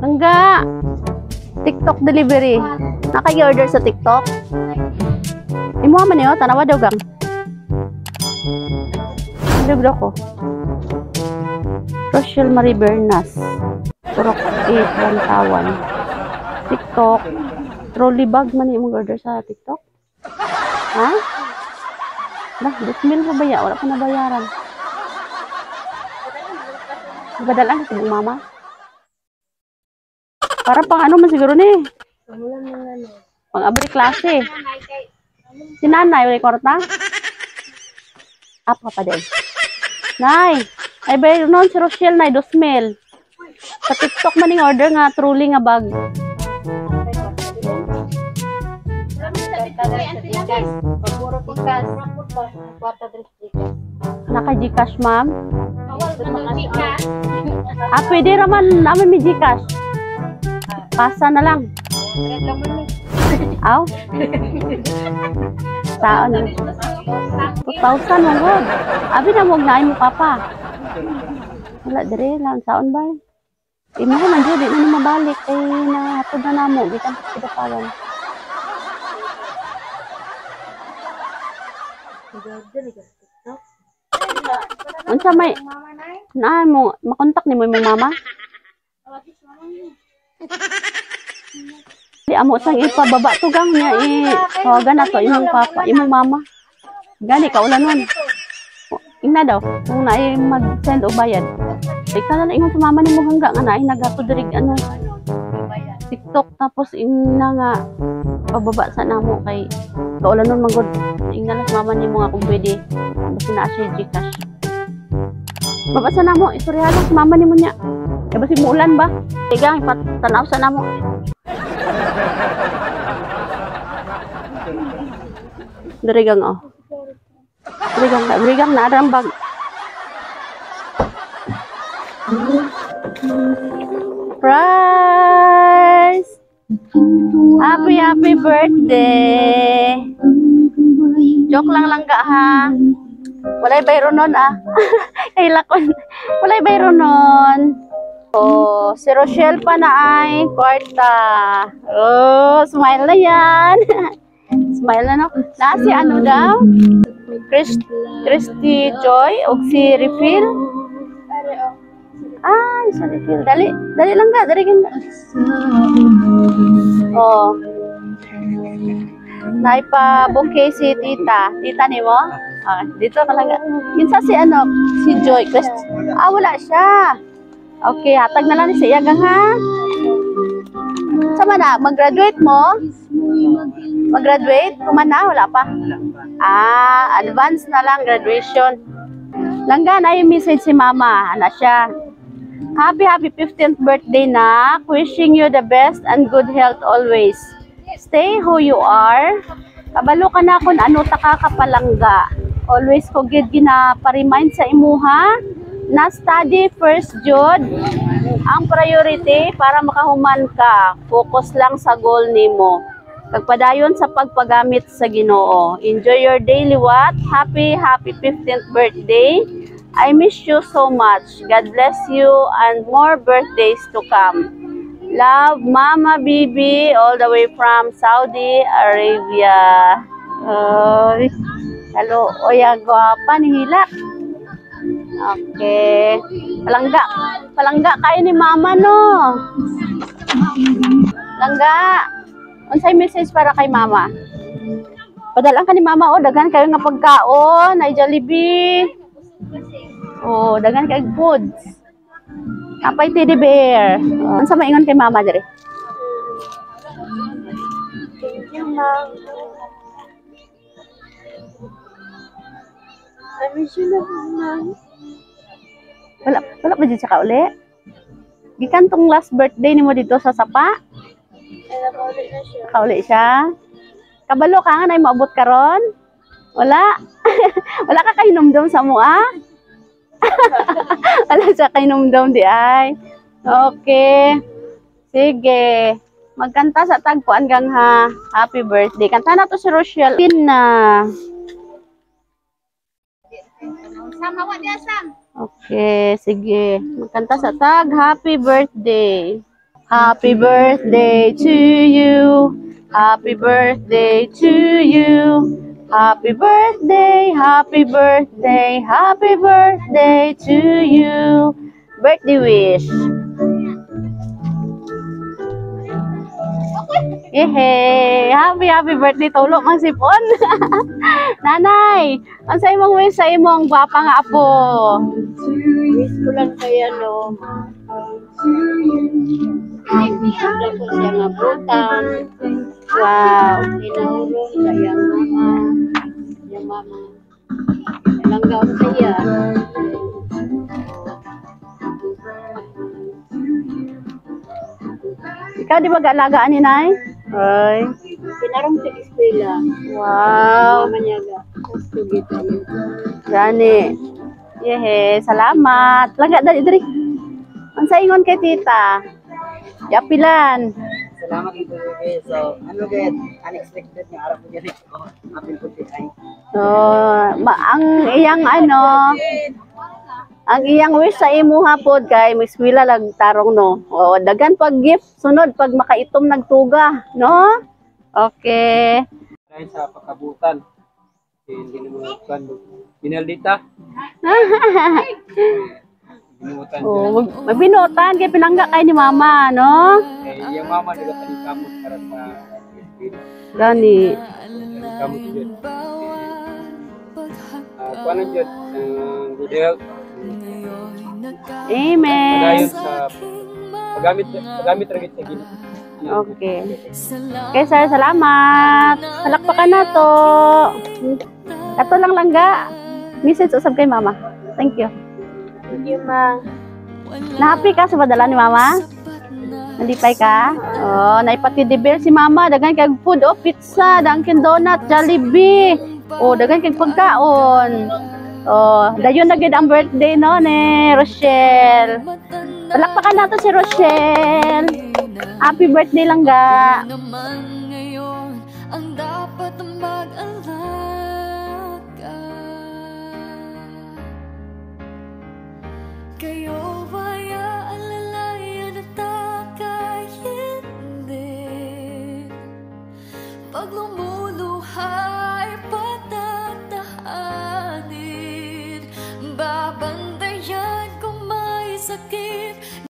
Langga. TikTok delivery. Naka-order sa TikTok. Imo man niyo, tanawa daw gang. Libre ko. Rochelle Marie Bernas. Turok 8, Lantawan. TikTok. Trolley bag man niyo mag-order sa TikTok. Ha? Bah, 2,000 pa ba ya? Wala pa nabayaran. Badalan sa ibang mama. Para pang ano man siguro ni. Pang abri klase. Si nanay, wala korta? Apa pa din? Nay, ay ba noon si Rochelle nay 2,000. Sa TikTok man ning order nga truly nga bag. Naka-Gcash, ma'am? Pwede raman namin may Gcash. Pasa na lang. Aw? Saan? 2,000 mo god. Abi na mo gnaay mo papa. Wala dire lang saon ba? Imo man jud di na mabalik kay nahatod na namo gikan sa kidapawan. Unsa may na mo makontak ni mo imong mama? Di amo sang ipababa to gang niya tawagan na to imong papa, imong mama. Gani ka ulan nun. Ingna daw kung naay mag-send o bayad. Ikaw na ingon sa mama nimo hangga nga naay naghatod diri ano TikTok tapos ingna nga pababa sa namo kay kaulan nun magod. Ingna na sa mama nimo nga kung pwede basta na siya Gcash. Babasa na mo, istorya lang sa mama nimo niya. Kaya ba si muulan ba? Tigang, patanaw sa namo. Darigang oh. Darigang na arambag. Surprise! Happy birthday! Joke lang ka ha. Walay bayro nun ah. Ay lakon. Walay bayro nun. Oh, si Rochelle pa na ay kwarta. Oh, smile na yan. Smile na no. Na si ano daw? Christy Joy o si Refill. Ay, si Refill. Dali lang ka. Dali ka. Oh. Naipa bouquet si tita. Tita ni mo? Ah, dito talaga. Minsan si ano, si Joy. Wala siya. Okay, hatag na lang ni siya gang ha. Sama na, mag-graduate mo? Mag-graduate? Kumana, wala pa? Advance na lang, graduation. Langga na yung message si mama. Ano siya? Happy 15th birthday na. Wishing you the best and good health always. Stay who you are. Kabalo ka na kung ano taka kapalangga. Always ko gid gina-remind sa imuha na study first jud ang priority para makahuman ka. Focus lang sa goal nimo. Pagpadayon sa pagpagamit sa Ginoo. Enjoy your daily what? Happy 15th birthday. I miss you so much. God bless you and more birthdays to come. Love, Mama Bibi, all the way from Saudi Arabia. Hello, oya, gwapa ni Hilak. Okay. Palangga kayo ni Mama, no? Palangga. Unsay message para kay Mama? Padalaan ka ni Mama, daghan kayo nga pagkaon, ay Jollibee. Daghan kayo foods. Apay teddy bear. Unsa maingon kay Mama dire? Thank you, Mom. I miss you na, Mom. Wala ba dyan siya kauli? Gikan tong last birthday nimo dito sa Sapa? Nakauli na siya. Kauli siya? Kabalo ka nga na maabot karon? Wala? Wala ka kahinumdum sa mua? Wala siya kahinumdum di ay. Okay. Sige. Magkanta sa tagpuan gang ha. Happy birthday. Kanta na to si Rochelle. Pin na. Sama wa dia Sam. Okay, sige. Magkanta sa tag. Happy birthday. Happy birthday to you. Happy birthday to you. Happy birthday, happy birthday, happy birthday to you. Birthday wish. Yehey! Happy birthday tulo mang sipon. Nanay, ang sa imong wish sa imong gwapa nga apo. Wish ko lang kaya no. Wala ko siya nga butan. Wow. Tinahulong sa iyang mama. Yung mama. Langgaw sa iya. Ikaw di ba gaalagaan ni Nay? Ay. Pinarong sa eskwela. Wow. Mama niya ga. Gusto kita yun. Gani. Yehe, salamat. Laga dali diri. Ang sa ingon kay tita. Yapilan. Salamat ito, Bebe. So, ano gaya, unexpected nga araw ko dyan. Happy birthday ay. So, ang iyang ang iyang wish sa imo hapon kay mag-eskwela lang tarong no. O dagan pag gift sunod pag makaitom nagtuga, no? Okay. Dahil sa pagkabutan. Hindi naman kan binaldita. Binutan dyan. Oh, magbinutan kay pinangga kay ni mama, no? Eh, yung mama nila tani kamot para sa eskwela. Gani. Kamot dyan. Kuha na dyan, good health. Amen. Padayon sa paggamit rin sa gini. Okay. Okay, sir, salamat. Palakpakan na to. Ato lang langga. Message usab kay mama. Thank you. Thank you, ma. Na-happy ka sa padala ni mama? Nalipay ka? Oh, naipatidibel si mama. Dagan kag food o pizza, Dunkin Donut, Jollibee. Oh, dagan kag pagkaon. Oh, dayon na gid ang birthday no ni Rochelle. Palakpakan nato si Rochelle. Happy birthday lang ga. Naman ngayon ang dapat mag-alaga. Kayo ba'y aalalayan at takay hindi? Pag lumuluhay patatahanin, babantayan kung may sakit